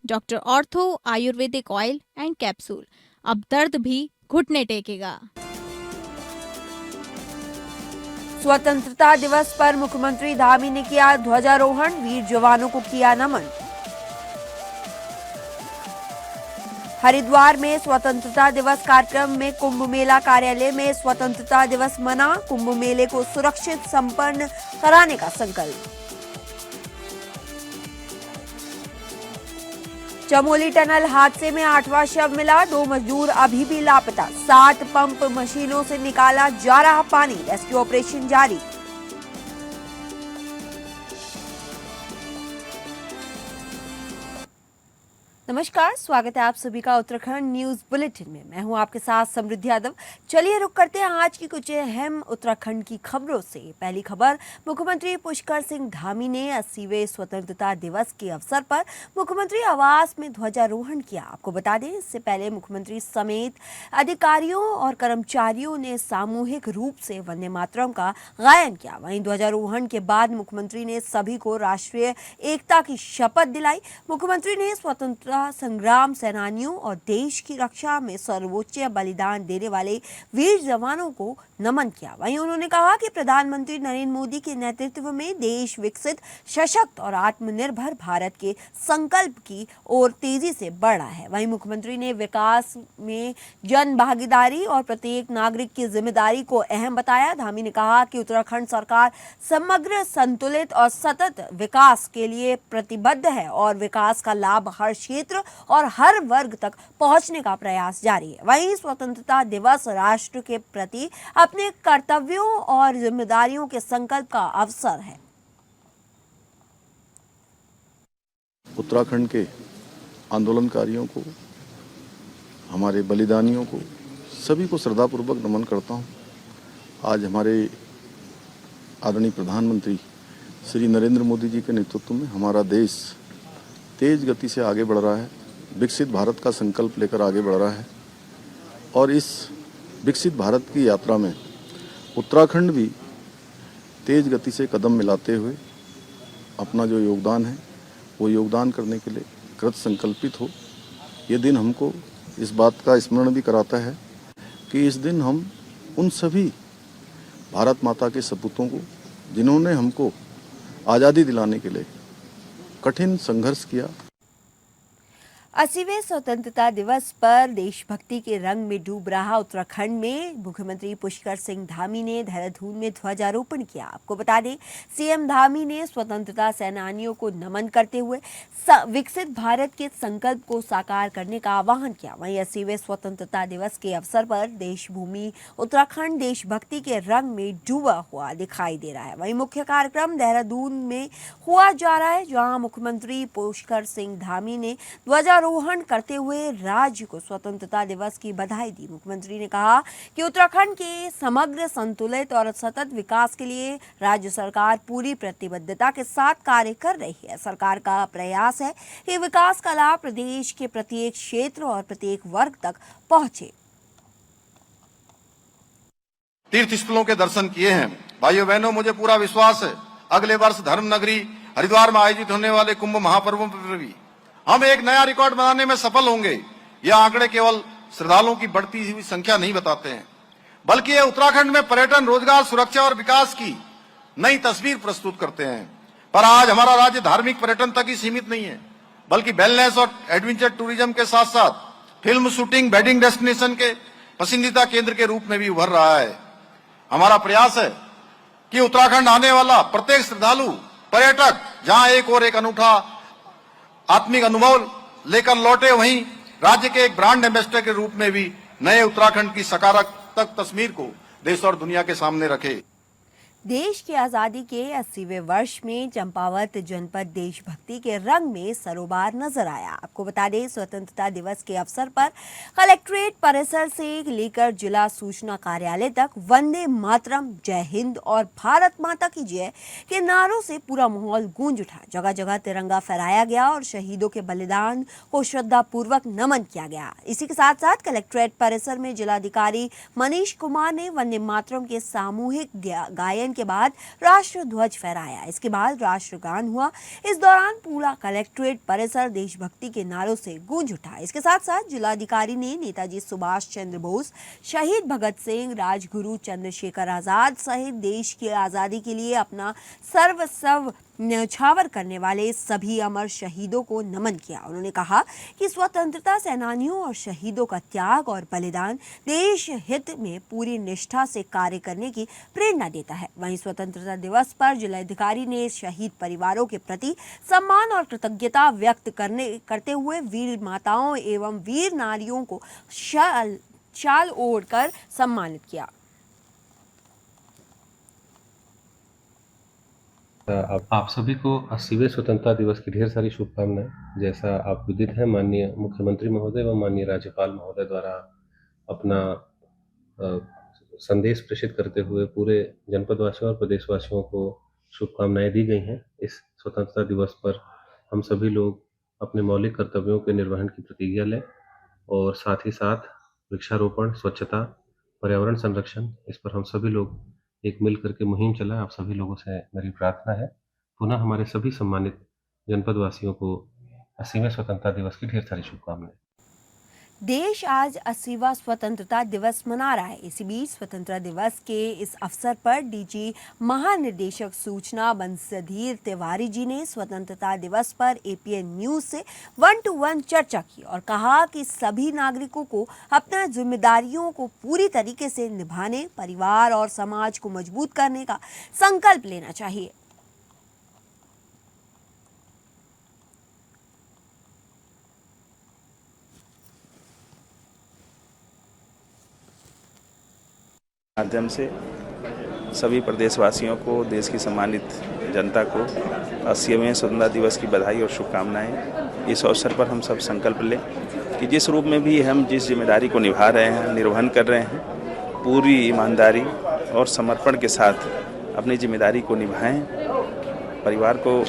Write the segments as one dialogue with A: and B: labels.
A: Doctor ortho Ayurvedic oil and capsule, अब दर्द भी घुटने टेकेगा।
B: स्वतंत्रता दिवस पर मुख्यमंत्री धामी ने किया ध्वजारोहण, वीर जवानों को किया नमन। हरिद्वार में स्वतंत्रता दिवस कार्यक्रम में कुंभ मेला कार्यालय में स्वतंत्रता दिवस मना, कुंभ मेले को सुरक्षित संपन्न कराने का संकल्प। चमोली टनल हादसे में 8वां शव मिला, 2 मजदूर अभी भी लापता, 7 पंप मशीनों से निकाला जा रहा पानी, रेस्क्यू ऑपरेशन जारी। नमस्कार, स्वागत है आप सभी का उत्तराखंड न्यूज बुलेटिन में। मैं हूं आपके साथ समृद्धि यादव। चलिए रुक करते हैं आज की कुछ अहम उत्तराखंड की खबरों से। पहली खबर, मुख्यमंत्री पुष्कर सिंह धामी ने 80वें स्वतंत्रता दिवस के अवसर पर मुख्यमंत्री आवास में ध्वजारोहण किया। आपको बता दें, इससे पहले मुख्यमंत्री समेत अधिकारियों और कर्मचारियों ने सामूहिक रूप से वंदे मातरम का गायन किया। वहीं ध्वजारोहण के बाद मुख्यमंत्री ने सभी को राष्ट्रीय एकता की शपथ दिलाई। मुख्यमंत्री ने स्वतंत्रता संग्राम सेनानियों और देश की रक्षा में सर्वोच्च बलिदान देने वाले वीर जवानों को नमन किया। वहीं उन्होंने कहा कि प्रधानमंत्री नरेंद्र मोदी के नेतृत्व में देश विकसित, सशक्त और आत्मनिर्भर भारत के संकल्प की ओर तेजी से बढ़ रहा है। वहीं मुख्यमंत्री ने विकास में जन भागीदारी और प्रत्येक नागरिक की जिम्मेदारी को अहम बताया। धामी ने कहा कि उत्तराखंड सरकार समग्र, संतुलित और सतत विकास के लिए प्रतिबद्ध है और विकास का लाभ हर क्षेत्र और हर वर्ग तक पहुंचने का प्रयास जारी है। वहीं स्वतंत्रता दिवस राष्ट्र के प्रति अपने कर्तव्यों और जिम्मेदारियों के संकल्प का अवसर है।
C: उत्तराखंड के आंदोलनकारियों को, हमारे बलिदानियों को, सभी को श्रद्धापूर्वक नमन करता हूं। आज हमारे आदरणीय प्रधानमंत्री श्री नरेंद्र मोदी जी के नेतृत्व में हमारा देश तेज गति से आगे बढ़ रहा है, विकसित भारत का संकल्प लेकर आगे बढ़ रहा है और इस विकसित भारत की यात्रा में उत्तराखंड भी तेज गति से कदम मिलाते हुए अपना जो योगदान है वो योगदान करने के लिए कृत संकल्पित हो। ये दिन हमको इस बात का स्मरण भी कराता है कि इस दिन हम उन सभी भारत माता के सपूतों को, जिन्होंने हमको आज़ादी दिलाने के लिए कठिन संघर्ष किया।
B: 80वें स्वतंत्रता दिवस पर देशभक्ति के रंग में डूब रहा उत्तराखंड में मुख्यमंत्री पुष्कर सिंह धामी ने देहरादून में ध्वजारोहण किया। आपको बता दें, सीएम धामी ने स्वतंत्रता सेनानियों को नमन करते हुए विकसित भारत के संकल्प को साकार करने का आह्वान किया। वहीं 80वें स्वतंत्रता दिवस के अवसर पर देशभूमि उत्तराखंड देशभक्ति के रंग में डूबा हुआ दिखाई दे रहा है। वहीं मुख्य कार्यक्रम देहरादून में हुआ जा रहा है, जहाँ मुख्यमंत्री पुष्कर सिंह धामी ने ध्वजारोहण करते हुए राज्य को स्वतंत्रता दिवस की बधाई दी। मुख्यमंत्री ने कहा कि उत्तराखंड के समग्र, संतुलित और सतत विकास के लिए राज्य सरकार पूरी प्रतिबद्धता के साथ कार्य कर रही है। सरकार का प्रयास है कि विकास का लाभ प्रदेश के प्रत्येक क्षेत्र और प्रत्येक वर्ग तक पहुंचे।
D: तीर्थ स्थलों के दर्शन किए हैं। भाइयों बहनों, मुझे पूरा विश्वास है अगले वर्ष धर्म नगरी हरिद्वार में आयोजित होने वाले कुंभ महापर्व पर भी हम एक नया रिकॉर्ड बनाने में सफल होंगे। यह आंकड़े केवल श्रद्धालुओं की बढ़ती हुई संख्या नहीं बताते हैं, बल्कि ये उत्तराखंड में पर्यटन, रोजगार, सुरक्षा और विकास की नई तस्वीर प्रस्तुत करते हैं। पर आज हमारा राज्य धार्मिक पर्यटन तक ही सीमित नहीं है, बल्कि वेलनेस और एडवेंचर टूरिज्म के साथ साथ फिल्म शूटिंग, वेडिंग डेस्टिनेशन के पसंदीदा केंद्र के रूप में भी उभर रहा है। हमारा प्रयास है कि उत्तराखंड आने वाला प्रत्येक श्रद्धालु, पर्यटक जहां एक और एक अनूठा आत्मिक अनुभव लेकर लौटे, वहीं राज्य के एक ब्रांड एम्बेसडर के रूप में भी नए उत्तराखंड की सकारात्मक तस्वीर को देश और दुनिया के सामने रखे।
B: देश की आजादी के 80वें वर्ष में चंपावत जनपद देशभक्ति के रंग में सरोबार नजर आया। आपको बता दें, स्वतंत्रता दिवस के अवसर पर कलेक्ट्रेट परिसर से लेकर जिला सूचना कार्यालय तक वंदे मातरम, जय हिंद और भारत माता की जय के नारों से पूरा माहौल गूंज उठा। जगह जगह तिरंगा फहराया गया और शहीदों के बलिदान को श्रद्धापूर्वक नमन किया गया। इसी के साथ साथ कलेक्ट्रेट परिसर में जिलाधिकारी मनीष कुमार ने वंदे मातरम के सामूहिक गायन परेड के बाद राष्ट्र ध्वज फहराया। इसके बाद राष्ट्रगान हुआ। इस दौरान पूरा कलेक्ट्रेट परिसर देशभक्ति के नारों से गूंज उठा। इसके साथ साथ जिलाधिकारी ने नेताजी सुभाष चंद्र बोस, शहीद भगत सिंह, राजगुरु चंद्रशेखर आजाद सहित देश की आजादी के लिए अपना सर्वस्व न्यौछावर करने वाले सभी अमर शहीदों को नमन किया। उन्होंने कहा कि स्वतंत्रता सेनानियों और शहीदों का त्याग और बलिदान देश हित में पूरी निष्ठा से कार्य करने की प्रेरणा देता है। वहीं स्वतंत्रता दिवस पर जिलाधिकारी ने शहीद परिवारों के प्रति सम्मान और कृतज्ञता व्यक्त करते हुए वीर माताओं एवं वीर नारियों को शाल ओढ़कर सम्मानित किया।
E: आप सभी को 80वें स्वतंत्रता दिवस की ढेर सारी शुभकामनाएं। जैसा आप विदित है, माननीय मुख्यमंत्री महोदय एवं माननीय राज्यपाल महोदय द्वारा अपना संदेश प्रेषित करते हुए पूरे जनपदवासियों और प्रदेशवासियों को शुभकामनाएं दी गई हैं। इस स्वतंत्रता दिवस पर हम सभी लोग अपने मौलिक कर्तव्यों के निर्वहन की प्रतिज्ञा लें और साथ ही साथ वृक्षारोपण, स्वच्छता, पर्यावरण संरक्षण, इस पर हम सभी लोग एक मिल करके मुहिम चलाएं। आप सभी लोगों से मेरी प्रार्थना है। पुनः हमारे सभी सम्मानित जनपदवासियों को 80वें स्वतंत्रता दिवस की ढेर सारी शुभकामनाएं।
B: देश आज 80वां स्वतंत्रता दिवस मना रहा है। इसी बीच स्वतंत्रता दिवस के इस अवसर पर डीजी महानिदेशक सूचना बंसीधर तिवारी जी ने स्वतंत्रता दिवस पर एपीएन न्यूज से 1-to-1 चर्चा की और कहा कि सभी नागरिकों को अपना जिम्मेदारियों को पूरी तरीके से निभाने, परिवार और समाज को मजबूत करने का संकल्प लेना चाहिए।
F: माध्यम से सभी प्रदेशवासियों को, देश की सम्मानित जनता को 80वें स्वतंत्रता दिवस की बधाई और शुभकामनाएं। इस अवसर पर हम सब संकल्प लें कि जिस रूप में भी हम जिस जिम्मेदारी को निभा रहे हैं, निर्वहन कर रहे हैं, पूरी ईमानदारी और समर्पण के साथ अपनी जिम्मेदारी को निभाएं, परिवार को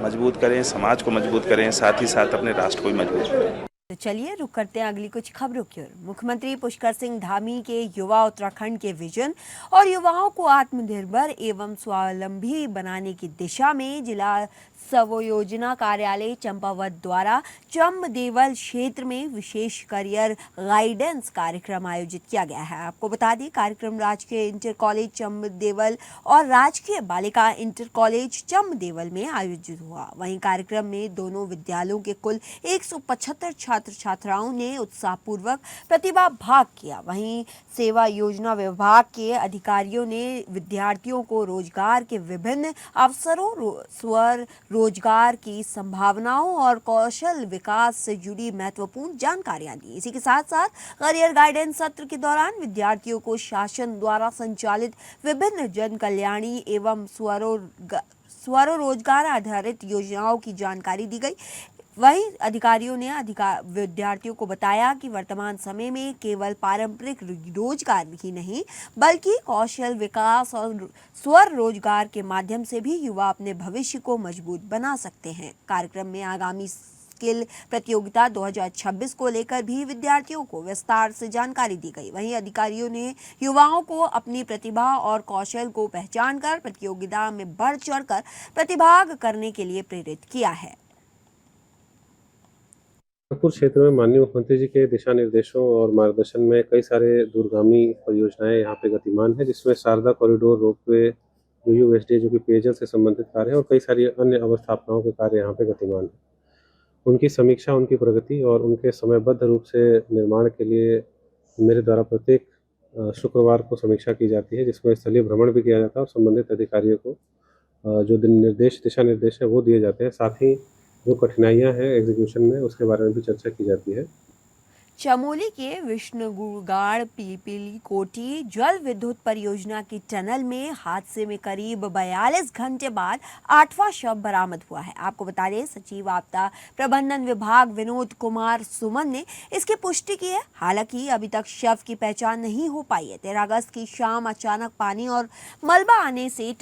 F: मजबूत करें, समाज को मजबूत करें, साथ ही साथ अपने राष्ट्र को भी मजबूत करें।
B: तो चलिए रुक करते हैं अगली कुछ खबरों की ओर। मुख्यमंत्री पुष्कर सिंह धामी के युवा उत्तराखंड के विजन और युवाओं को आत्मनिर्भर एवं स्वावलंबी बनाने की दिशा में जिला स्वयोजना कार्यालय चंपावत द्वारा चम्बदेवल क्षेत्र में विशेष करियर गाइडेंस कार्यक्रम आयोजित किया गया है। आपको बता दें, कार्यक्रम राजकीय इंटर कॉलेज चम्बदेवल और राजकीय बालिका इंटर कॉलेज चम्बदेवल में आयोजित हुआ। वहीं कार्यक्रम में दोनों विद्यालयों के कुल 175 छात्र छात्राओं ने उत्साहपूर्वक प्रतिभा भाग किया। वहीं सेवा योजना विभाग के अधिकारियों ने विद्यार्थियों को रोजगार के विभिन्न अवसरों, रोजगार की संभावनाओं और कौशल विकास से जुड़ी महत्वपूर्ण जानकारियां दी। इसी के साथ साथ करियर गाइडेंस सत्र के दौरान विद्यार्थियों को शासन द्वारा संचालित विभिन्न जन कल्याणी एवं स्वरोजगार आधारित योजनाओं की जानकारी दी गई। वहीं अधिकारियों ने विद्यार्थियों को बताया कि वर्तमान समय में केवल पारंपरिक रोजगार ही नहीं बल्कि कौशल विकास और स्वरोजगार के माध्यम से भी युवा अपने भविष्य को मजबूत बना सकते हैं। कार्यक्रम में आगामी स्किल प्रतियोगिता 2026 को लेकर भी विद्यार्थियों को विस्तार से जानकारी दी गई। वहीं अधिकारियों ने युवाओं को अपनी प्रतिभा और कौशल को पहचानकर प्रतियोगिता में बढ़ चढ़कर प्रतिभाग करने के लिए प्रेरित किया है।
E: गोरखपुर क्षेत्र में माननीय मुख्यमंत्री जी के दिशा निर्देशों और मार्गदर्शन में कई सारे दूरगामी परियोजनाएं यहाँ पे गतिमान है, जिसमें शारदा कॉरिडोर, रोपवे, यूयूएसडी जो कि पेयजल से संबंधित कार्य है और कई सारी अन्य अवस्थापनाओं के कार्य यहाँ पे गतिमान है। उनकी समीक्षा, उनकी प्रगति और उनके समयबद्ध रूप से निर्माण के लिए मेरे द्वारा प्रत्येक शुक्रवार को समीक्षा की जाती है, जिसमें स्थलीय भ्रमण भी किया जाता है और संबंधित अधिकारियों को जो दिशा निर्देश है वो दिए जाते हैं। साथ ही जो कठिनाइयां हैं एग्जीक्यूशन में, उसके बारे में भी चर्चा की जाती है।
B: चमोली के विष्णुगुड़गाड़ पीपली कोटी जल विद्युत परियोजना की टनल में हादसे में करीब 42 घंटे बाद 8वां शव बरामद हुआ है। आपको बता दें, सचिव आपदा प्रबंधन विभाग विनोद कुमार सुमन ने इसकी पुष्टि की है। हालांकि अभी तक शव की पहचान नहीं हो पाई है। 13 अगस्त की शाम अचानक पानी और मलबा आने से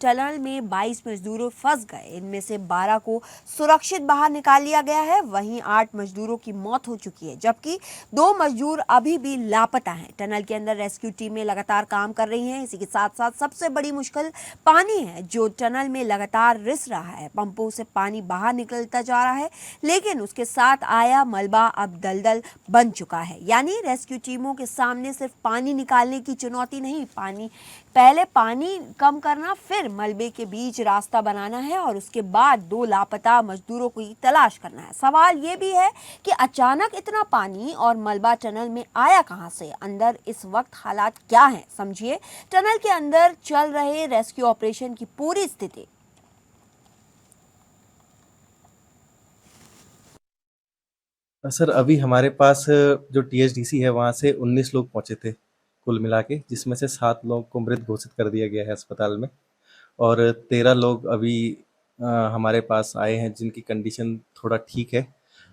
B: टनल में 22 मजदूर फंस गए। इनमें से 12 को सुरक्षित बाहर निकाल लिया गया है। वहीं 8 मजदूरों की मौत हो चुकी है, जबकि 2 मजदूर अभी भी लापता हैं। टनल के अंदर रेस्क्यू टीमें लगातार काम कर रही हैं। इसी के साथ साथ सबसे बड़ी मुश्किल पानी है, जो टनल में लगातार रिस रहा है। पंपों से पानी बाहर निकलता जा रहा है, लेकिन उसके साथ आया मलबा अब दलदल बन चुका है। यानी रेस्क्यू टीमों के सामने सिर्फ पानी निकालने की चुनौती नहीं, पहले पानी कम करना, फिर मलबे के बीच रास्ता बनाना है और उसके बाद 2 लापता मजदूरों की तलाश करना है। सवाल ये भी है कि अचानक इतना पानी और मलबा टनल में आया कहां से? अंदर इस वक्त हालात क्या हैं, समझिए टनल के अंदर चल रहे रेस्क्यू ऑपरेशन की पूरी स्थिति।
G: सर अभी हमारे पास जो टीएचडीसी है वहाँ से 19 लोग पहुँचे थे कुल मिला के, जिसमें से 7 लोग को मृत घोषित कर दिया गया है अस्पताल में, और 13 लोग अभी हमारे पास आए हैं जिनकी कंडीशन थोड़ा ठीक है।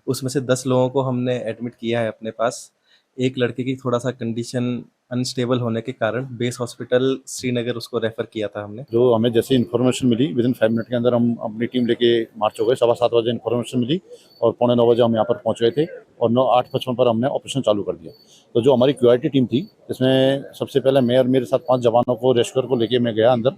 G: उसमें से 10 लोगों को हमने एडमिट किया है अपने पास। एक लड़के की थोड़ा सा कंडीशन अनस्टेबल होने के कारण बेस हॉस्पिटल श्रीनगर उसको रेफर किया था हमने।
H: जो हमें जैसे इन्फॉर्मेशन मिली विद इन 5 मिनट के अंदर हम अपनी टीम लेके मार्च हो गए। 7:15 बजे इन्फॉर्मेशन मिली और 8:45 बजे हम यहाँ पर पहुँच गए थे और 8:55 पर हमने ऑपरेशन चालू कर दिया। तो जो हमारी क्यूआरटी टीम थी, इसमें सबसे पहले मैं और मेरे साथ 5 जवानों को रेस्क्यूअर को लेके मैं गया अंदर।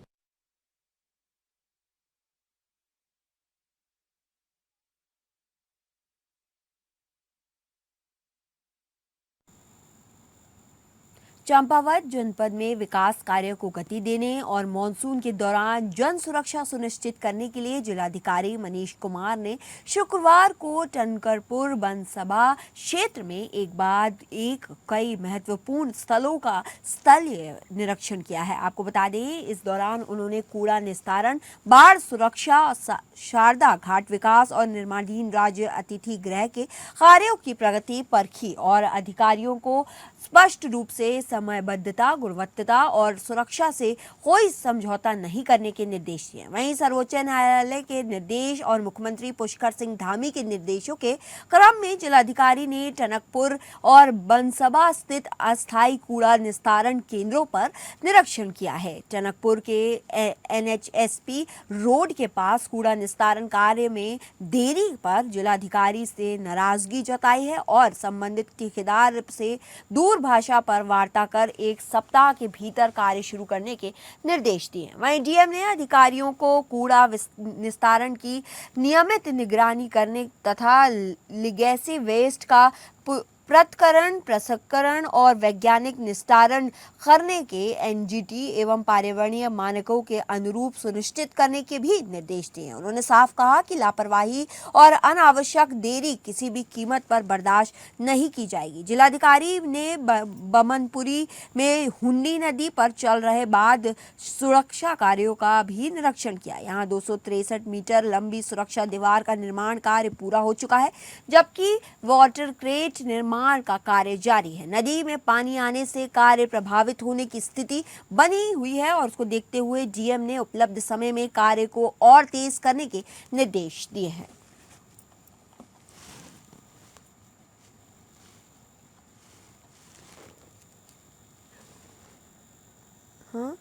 B: चंपावत जनपद में विकास कार्य को गति देने और मानसून के दौरान जन सुरक्षा सुनिश्चित करने के लिए जिलाधिकारी मनीष कुमार ने शुक्रवार को टनकरपुर बनसभा क्षेत्र में एक बाद एक कई महत्वपूर्ण स्थलों का स्थलीय निरीक्षण किया है। आपको बता दें, इस दौरान उन्होंने कूड़ा निस्तारण, बाढ़ सुरक्षा, शारदा घाट विकास और निर्माणाधीन राज्य अतिथि गृह के कार्यों की प्रगति परखी और अधिकारियों को स्पष्ट रूप से समयबद्धता, गुणवत्ता और सुरक्षा से कोई समझौता नहीं करने के निर्देश दिए। वहीं सर्वोच्च न्यायालय के निर्देश और मुख्यमंत्री पुष्कर सिंह धामी के निर्देशों के क्रम में जिलाधिकारी ने टनकपुर और बनसभा स्थित अस्थायी कूड़ा निस्तारण केंद्रों पर निरीक्षण किया है। टनकपुर के NHSP रोड के पास कूड़ा निस्तारण कार्य में देरी पर जिलाधिकारी से नाराजगी जताई है और संबंधित ठेकेदार से दूरभाषा पर वार्ता कर 1 सप्ताह के भीतर कार्य शुरू करने के निर्देश दिए। वहीं डीएम ने अधिकारियों को कूड़ा निस्तारण की नियमित निगरानी करने तथा लिगेसी वेस्ट का पृथक्करण, प्रसंस्करण और वैज्ञानिक निस्तारण करने के एनजीटी एवं पर्यावरणीय मानकों के अनुरूप सुनिश्चित करने के भी निर्देश दिए। उन्होंने साफ कहा कि लापरवाही और अनावश्यक देरी किसी भी कीमत पर बर्दाश्त नहीं की जाएगी। जिलाधिकारी ने बमनपुरी में हुंडी नदी पर चल रहे बाढ़ सुरक्षा कार्यों का भी निरीक्षण किया। यहाँ 263 मीटर लंबी सुरक्षा दीवार का निर्माण कार्य पूरा हो चुका है, जबकि वाटर क्रेट निर्माण का कार्य जारी है। नदी में पानी आने से कार्य प्रभावित होने की स्थिति बनी हुई है और उसको देखते हुए डीएम ने उपलब्ध समय में कार्य को और तेज करने के निर्देश दिए हैं। हाँ?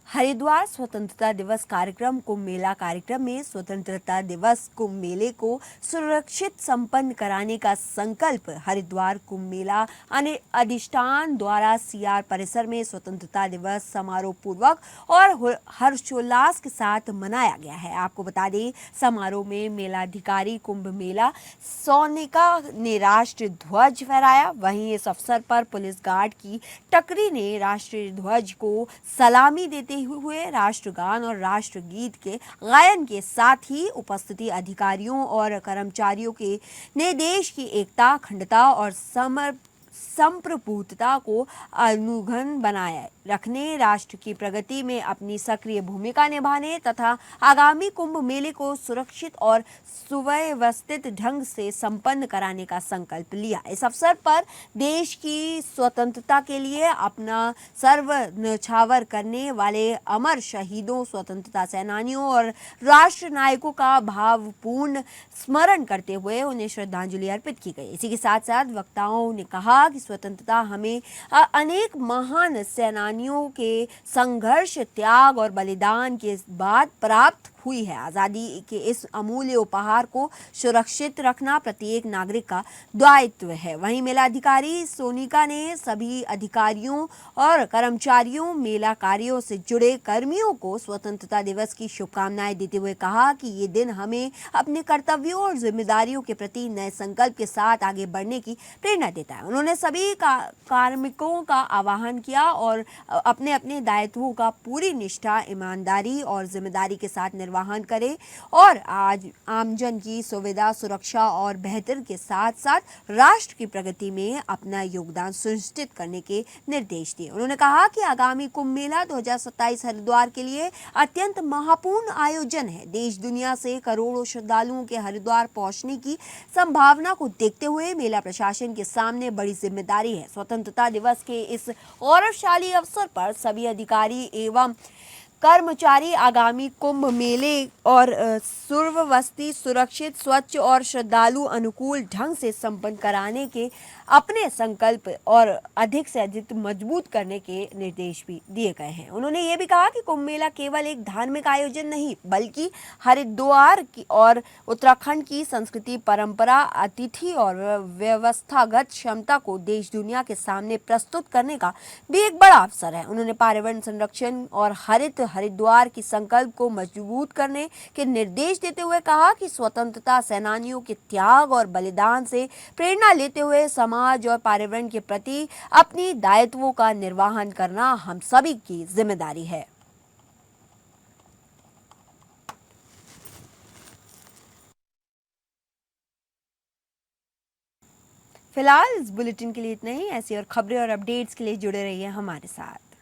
B: हरिद्वार स्वतंत्रता दिवस कार्यक्रम कुंभ मेला कार्यक्रम में स्वतंत्रता दिवस कुंभ मेले को सुरक्षित संपन्न कराने का संकल्प हरिद्वार कुंभ मेला अधिष्ठान द्वारा सीआर परिसर में स्वतंत्रता दिवस समारोह पूर्वक और हर्षोल्लास के साथ मनाया गया है। आपको बता दें, समारोह में मेलाधिकारी कुंभ मेला सोनिका ने राष्ट्रीय ध्वज फहराया। वहीं इस अवसर पर पुलिस गार्ड की टकरी ने राष्ट्रीय ध्वज को सलामी देते हुए राष्ट्रगान और राष्ट्रगीत के गायन के साथ ही उपस्थिति अधिकारियों और कर्मचारियों के ने देश की एकता, अखंडता और संप्रभुता को अनुघन बनाए रखने, राष्ट्र की प्रगति में अपनी सक्रिय भूमिका निभाने तथा आगामी कुंभ मेले को सुरक्षित और सुव्यवस्थित ढंग से संपन्न कराने का संकल्प लिया। इस अवसर पर देश की स्वतंत्रता के लिए अपना सर्व न्यौछावर करने वाले अमर शहीदों, स्वतंत्रता सेनानियों और राष्ट्र नायकों का भावपूर्ण स्मरण करते हुए उन्हें श्रद्धांजलि अर्पित की गई। इसी के साथ साथ वक्ताओं ने कहा कि स्वतंत्रता हमें अनेक महान सेनानियों के संघर्ष, त्याग और बलिदान के बाद प्राप्त हुई है। आज़ादी के इस अमूल्य उपहार को सुरक्षित रखना प्रत्येक नागरिक का दायित्व है। वहीं मेला अधिकारी सोनिका ने सभी अधिकारियों और कर्मचारियों, मेला कार्यों से जुड़े कर्मियों को स्वतंत्रता दिवस की शुभकामनाएं देते हुए कहा कि ये दिन हमें अपने कर्तव्यों और जिम्मेदारियों के प्रति नए संकल्प के साथ आगे बढ़ने की प्रेरणा देता है। उन्होंने सभी कार्मिकों का आह्वान किया और अपने अपने दायित्वों का पूरी निष्ठा, ईमानदारी और जिम्मेदारी के साथ निर्वहन करें और आज आमजन की सुविधा, सुरक्षा और बेहतर के साथ साथ राष्ट्र की प्रगति में अपना योगदान सुनिश्चित करने के निर्देश दिए। उन्होंने कहा कि आगामी कुंभ मेला 2027 हरिद्वार के लिए अत्यंत महत्वपूर्ण आयोजन है। देश दुनिया से करोड़ों श्रद्धालुओं के हरिद्वार पहुंचने की संभावना को देखते हुए मेला प्रशासन के सामने बड़ी जिम्मेदारी है। स्वतंत्रता दिवस के इस गौरवशाली अवसर पर सभी अधिकारी एवं कर्मचारी आगामी कुंभ मेले और सुव्यवस्थित, सुरक्षित, स्वच्छ और श्रद्धालु अनुकूल ढंग से संपन्न कराने के अपने संकल्प और अधिक से अधिक मजबूत करने के निर्देश भी दिए गए हैं। उन्होंने ये भी कहा कि कुंभ मेला केवल एक धार्मिक आयोजन नहीं बल्कि हरिद्वार की और उत्तराखंड की संस्कृति, परंपरा, अतिथि और व्यवस्थागत क्षमता को देश दुनिया के सामने प्रस्तुत करने का भी एक बड़ा अवसर है। उन्होंने पर्यावरण संरक्षण और हरित हरिद्वार की संकल्प को मजबूत करने के निर्देश देते हुए कहा कि स्वतंत्रता सेनानियों के त्याग और बलिदान से प्रेरणा लेते हुए समाज और पर्यावरण के प्रति अपनी दायित्वों का निर्वहन करना हम सभी की जिम्मेदारी है। फिलहाल इस बुलेटिन के लिए इतना ही। ऐसी और खबरें और अपडेट्स के लिए जुड़े रहिए हमारे साथ।